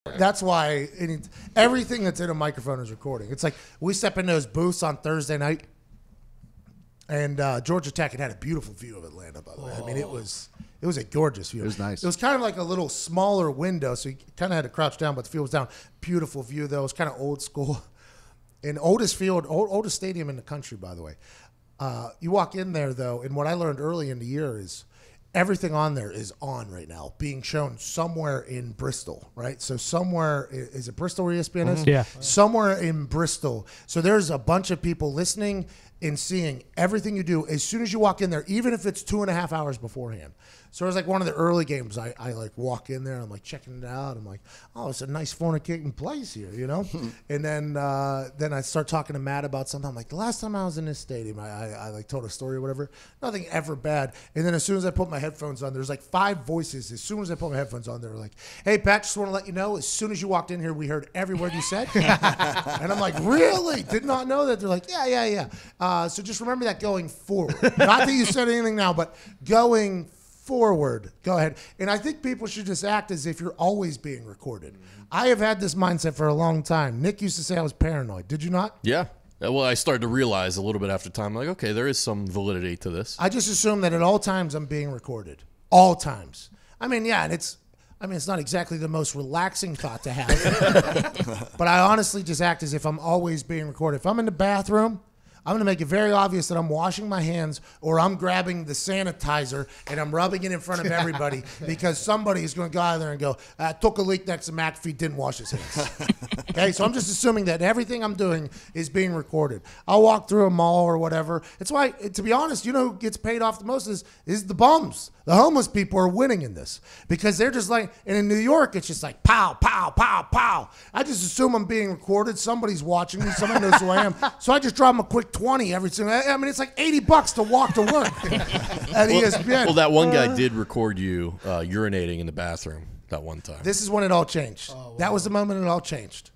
That's why everything that's in a microphone is recording. It's like we step in those booths on Thursday night, and Georgia Tech had a beautiful view of Atlanta, by the way. I mean, it was a gorgeous view. It was nice. It was kind of like a little smaller window, so you kind of had to crouch down, but the field was down. Beautiful view, though. It was kind of old school. And oldest stadium in the country, by the way. You walk in there, though, and what I learned early in the year is everything on there is on right now, being shown somewhere in Bristol, right? So somewhere, is it Bristol where ESPN is? Yeah. Somewhere in Bristol. So there's a bunch of people listening and seeing everything you do as soon as you walk in there, even if it's 2.5 hours beforehand. So it was like one of the early games. I like walk in there. I'm like checking it out. I'm like, oh, it's a nice fornicating place here, you know. And then I start talking to Matt about something. I'm like, the last time I was in this stadium, I like told a story or whatever. Nothing ever bad. And then as soon as I put my headphones on, there's like 5 voices. As soon as I put my headphones on, they're like, hey, Pat, just want to let you know, as soon as you walked in here, we heard every word you said. And I'm like, really? Did not know that. They're like, yeah. So just remember that going forward. Not that you said anything now, but going forward. Go ahead. And I think people should just act as if you're always being recorded. I have had this mindset for a long time. Nick used to say I was paranoid. Did you not? Yeah. Well, I started to realize a little bit after time, like, okay, there is some validity to this. I just assume that at all times I'm being recorded. All times. I mean, yeah, and it's not exactly the most relaxing thought to have. But I honestly just act as if I'm always being recorded. If I'm in the bathroom, I'm going to make it very obvious that I'm washing my hands or I'm grabbing the sanitizer and I'm rubbing it in front of everybody because somebody is going to go out there and go, took a leak next to McAfee, didn't wash his hands. Okay, so I'm just assuming that everything I'm doing is being recorded. I'll walk through a mall or whatever. It's why, to be honest, you know who gets paid off the most is the bums. The homeless people are winning in this because they're just like, and in New York, it's just like pow, pow, pow, pow. I just assume I'm being recorded. Somebody's watching me. Somebody knows who I am. So I just drop them a quick 20 every single. I mean, it's like $80 to walk to work at ESPN. Well, that one guy did record you urinating in the bathroom that one time. This is when it all changed. Oh, wow. That was the moment it all changed.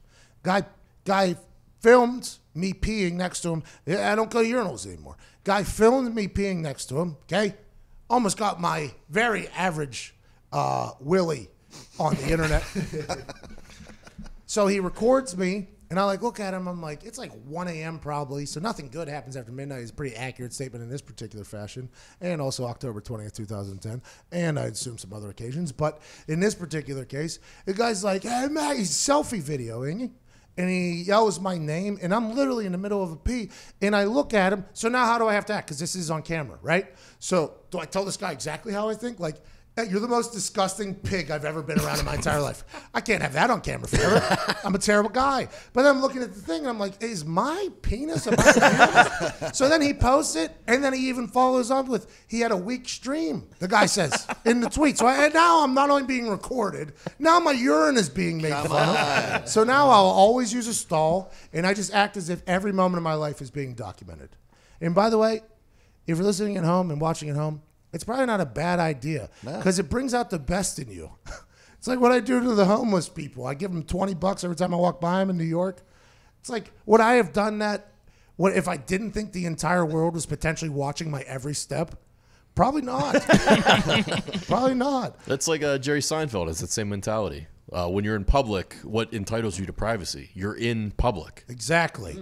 Guy filmed me peeing next to him. I don't go to urinals anymore. Guy filmed me peeing next to him. Okay, almost got my very average Willie on the internet. So he records me. And I look at him, I'm like, it's like 1 a.m. probably, so nothing good happens after midnight is a pretty accurate statement in this particular fashion, and also October 20th, 2010, and I assume some other occasions. But in this particular case, the guy's like, hey, Matt, he's selfie videoing, and he yells my name, and I'm literally in the middle of a pee, and I look at him. So now how do I have to act? Because this is on camera, right? So do I tell this guy exactly how I think? Like, hey, you're the most disgusting pig I've ever been around in my entire life. I can't have that on camera forever. I'm a terrible guy. But then I'm looking at the thing, and I'm like, is my penis about to So then he posts it, and then he even follows up with, he had a weak stream, the guy says, in the tweet. So now I'm not only being recorded, now my urine is being made fun of. So now I'll always use a stall, and I just act as if every moment of my life is being documented. And by the way, if you're listening at home and watching at home, it's probably not a bad idea because it brings out the best in you. It's like what I do to the homeless people. I give them $20 every time I walk by them in New York. It's like, would I have done that if I didn't think the entire world was potentially watching my every step? Probably not. Probably not. That's like Jerry Seinfeld has that same mentality. When you're in public, what entitles you to privacy? You're in public. Exactly.